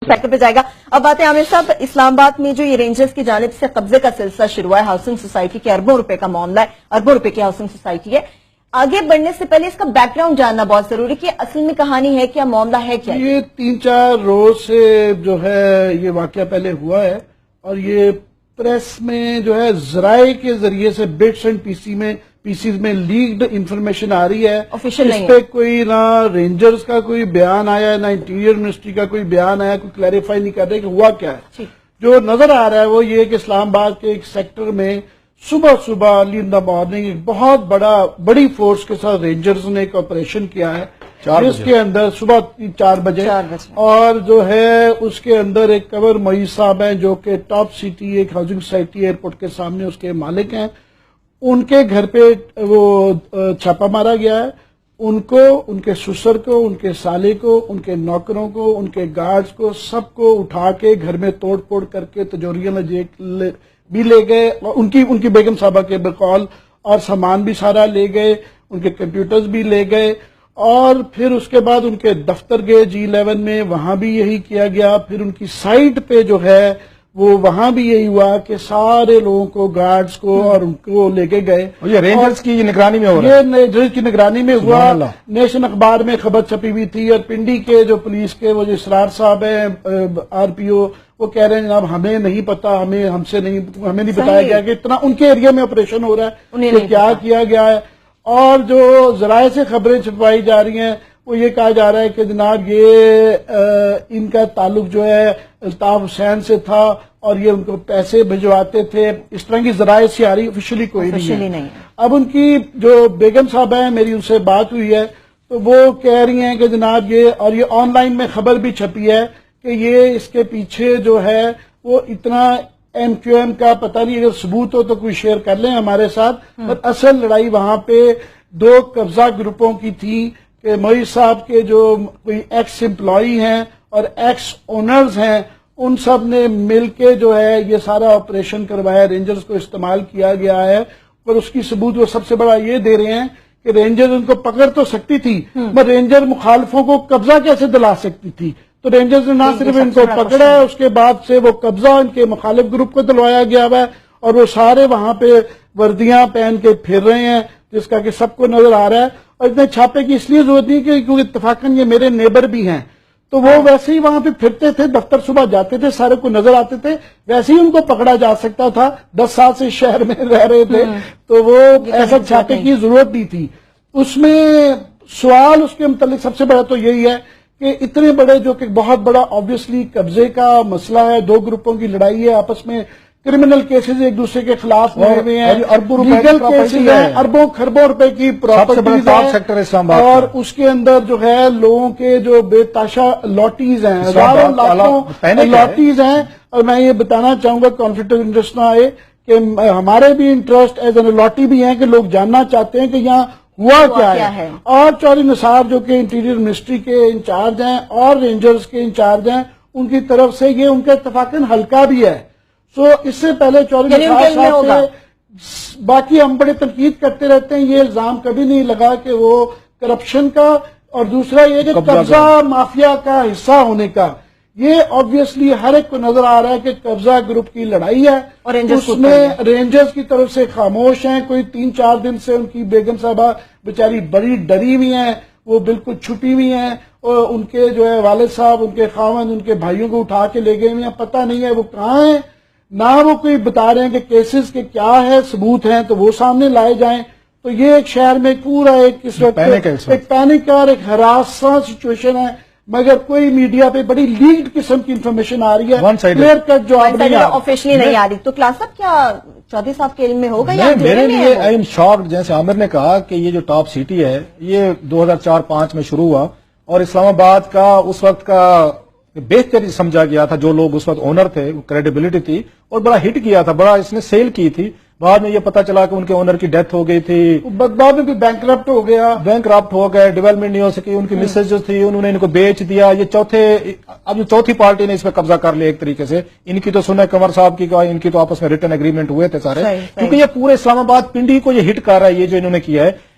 Factor پہ جائے گا. اب بات ہے عامر صاحب، اسلام آباد میں جو یہ رینجرز کی جانب سے قبضے کا سلسلہ شروع ہے، ہاؤسنگ سوسائٹی کے اربوں روپے کا معاملہ ہے، اربوں روپے کی ہاؤسنگ سوسائٹی ہے. آگے بڑھنے سے پہلے اس کا بیک گراؤنڈ جاننا بہت ضروری کہ اصل میں کہانی ہے کیا، معاملہ ہے کیا. یہ 3-4 روز سے جو ہے یہ واقعہ پہلے ہوا ہے، اور یہ پریس میں جو ہے ذرائع کے ذریعے سے بٹس اینڈ پیسز میں لیکڈ انفارمیشن آ رہی ہے. آفیشیل اس پہ کوئی نہ رینجرز کا کوئی بیان آیا ہے، نہ انٹیریئر منسٹری کا کوئی بیان آیا، کوئی کلیریفائی نہیں کر رہے کہ ہوا کیا ہے. جو نظر آ رہا ہے وہ یہ کہ اسلام آباد کے ایک سیکٹر میں صبح ارلی ان دا مارننگ ایک بہت بڑی فورس کے ساتھ رینجرز نے ایک آپریشن کیا ہے، جس کے اندر صبح 4 بجے اور جو ہے اس کے اندر ایک قمر معیز صاحب ہیں جو کہ ٹاپ سٹی ایک ہاؤسنگ سوسائٹی ایئرپورٹ کے سامنے اس کے مالک ہیں، ان کے گھر پہ وہ چھاپا مارا گیا ہے. ان کو، ان کے سسر کو، ان کے سالے کو، ان کے نوکروں کو، ان کے گارڈز کو، سب کو اٹھا کے گھر میں توڑ پھوڑ کر کے تجوریوں میں بھی لے گئے، ان کی بیگم صاحبہ کے بقول، اور سامان بھی سارا لے گئے، ان کے کمپیوٹرز بھی لے گئے. اور پھر اس کے بعد ان کے دفتر گئے G11 میں، وہاں بھی یہی کیا گیا. پھر ان کی سائٹ پہ جو ہے وہ وہاں بھی یہی ہوا کہ سارے لوگوں کو، گارڈز کو اور ان کو لے کے گئے. یہ رینجرز کی نگرانی میں ہو رہا ہے، یہ رینجرز کی نگرانی میں ہوا. نیشن اخبار میں خبر چھپی ہوئی تھی، اور پنڈی کے جو پولیس کے وہ جو اسرار صاحب ہیں RPO، وہ کہہ رہے ہیں جناب ہمیں نہیں پتا، ہمیں نہیں بتایا گیا کہ اتنا ان کے ایریا میں آپریشن ہو رہا ہے کہ کیا کیا گیا ہے. اور جو ذرائع سے خبریں چھپائی جا رہی ہیں وہ یہ کہا جا رہا ہے کہ جناب یہ ان کا تعلق جو ہے الطاف حسین سے تھا اور یہ ان کو پیسے بھجواتے تھے. اس طرح کی ذرائع سے آ رہی، آفیشلی کوئی نہیں ہے. اب ان کی جو بیگم صاحب ہیں، میری ان سے بات ہوئی ہے تو وہ کہہ رہی ہیں کہ جناب یہ آن لائن میں خبر بھی چھپی ہے کہ یہ اس کے پیچھے جو ہے وہ اتنا MQM کا پتہ نہیں، اگر ثبوت ہو تو کوئی شیئر کر لیں ہمارے ساتھ. پر اصل لڑائی وہاں پہ 2 قبضہ گروپوں کی تھی کہ معیز صاحب کے جو کوئی ایکس امپلائی ہیں اور ایکس اونرز ہیں، ان سب نے مل کے جو ہے یہ سارا آپریشن کروایا، رینجرز کو استعمال کیا گیا ہے. اور اس کی ثبوت وہ سب سے بڑا یہ دے رہے ہیں کہ رینجر ان کو پکڑ تو سکتی تھی، مگر رینجر مخالفوں کو قبضہ کیسے دلا سکتی تھی. تو رینجرز نے نہ صرف ان کو پکڑا ہے، اس کے بعد سے وہ قبضہ ان کے مخالف گروپ کو دلوایا گیا ہے، اور وہ سارے وہاں پہ وردیاں پہن کے پھر رہے ہیں، جس کا کہ سب کو نظر آ رہا ہے. اور اتنے چھاپے کی اس لیے ضرورت نہیں کیونکہ اتفاقاً یہ میرے نیبر بھی ہیں، تو وہ ویسے ہی وہاں پہ پھرتے تھے، دفتر صبح جاتے تھے، سارے کو نظر آتے تھے، ویسے ہی ان کو پکڑا جا سکتا تھا. 10 سال سے شہر میں رہ رہے تھے، تو وہ ایسا چھاپے کی ضرورت نہیں تھی. اس میں سوال اس کے متعلق سب سے بڑا تو یہی ہے کہ اتنے بڑے جو کہ بہت بڑا آبویسلی قبضے کا مسئلہ ہے، 2 گروپوں کی لڑائی ہے آپس میں، کرمنل کیسز ایک دوسرے کے خلاف ہوئے ہوئے ہیں، لیگل کیسز ہیں، اربوں خربوں روپے کی پراپرٹیز ہیں، اور اس کے اندر جو ہے لوگوں کے جو بے تاشا لاٹیز ہیں، ہزاروں لاکھوں لاٹیز ہیں. اور میں یہ بتانا چاہوں گا کانفلکٹ آف انٹرسٹ نہ آئے کہ ہمارے بھی انٹرسٹ ایز این لاٹی بھی ہیں کہ لوگ جاننا چاہتے ہیں کہ یہاں ہوا کیا ہے. اور چودھری نثار جو کہ انٹیریئر منسٹری کے انچارج ہیں اور رینجرز کے انچارج ہیں، ان کی طرف سے یہ ان کا اتفاقاً حلقہ بھی ہے. سو اس سے پہلے چودھری نثار صاحب سے باقی ہم بڑے تنقید کرتے رہتے ہیں، یہ الزام کبھی نہیں لگا کہ وہ کرپشن کا، اور دوسرا یہ کہ قبضہ مافیا کا حصہ ہونے کا. یہ آبویسلی ہر ایک کو نظر آ رہا ہے کہ قبضہ گروپ کی لڑائی ہے، اور اس میں رینجرز کی طرف سے خاموش ہیں. کوئی 3-4 دن سے ان کی بیگم صاحبہ بیچاری بڑی ڈری ہوئی ہیں، وہ بالکل چھپی ہوئی ہیں، اور ان کے جو ہے والد صاحب، ان کے خاوند، ان کے بھائیوں کو اٹھا کے لے گئے ہوئے ہیں. پتہ نہیں ہے وہ کہاں ہیں، نہ وہ کوئی بتا رہے ہیں کہ کیسز کے کیا ہے، ثبوت ہیں تو وہ سامنے لائے جائیں. تو یہ ایک شہر میں پورا ایک پینک اور ایک ہراساں سچویشن ہے، مگر کوئی میڈیا پہ بڑی لیکڈ قسم کی انفارمیشن آ رہی ہے، کلیئر کٹ جو آفیشلی نہیں آ رہی. تو کلاس صاحب کیا چودھری صاحب کے علم میں ہوگا یا میرے لیے آئی ایم شاکڈ، جیسے عامر نے کہا کہ یہ جو ٹاپ سٹی ہے یہ 2004-05 میں شروع ہوا، اور اسلام آباد کا اس وقت کا بہتر سمجھا گیا تھا. جو لوگ اس وقت اونر تھے، کریڈیبلٹی تھی، اور بڑا ہٹ کیا تھا، بڑا اس نے سیل کی تھی. بعد میں یہ پتا چلا کہ ان کے اونر کی ڈیتھ ہو گئی تھی، بعد میں بھی بینک کرپٹ ہو گیا، ڈیولپمنٹ نہیں ہو سکی. ان کی مسز جو تھی انہوں نے ان کو بیچ دیا. یہ اب چوتھی پارٹی نے اس پہ قبضہ کر لیا ایک طریقے سے. ان کی تو سنا کنور صاحب کی، ان کی تو آپس میں ریٹن ایگریمنٹ ہوئے تھے سارے، کیونکہ یہ پورے اسلام آباد پنڈی کو یہ ہٹ کر رہا ہے. یہ جو انہوں نے کیا ہے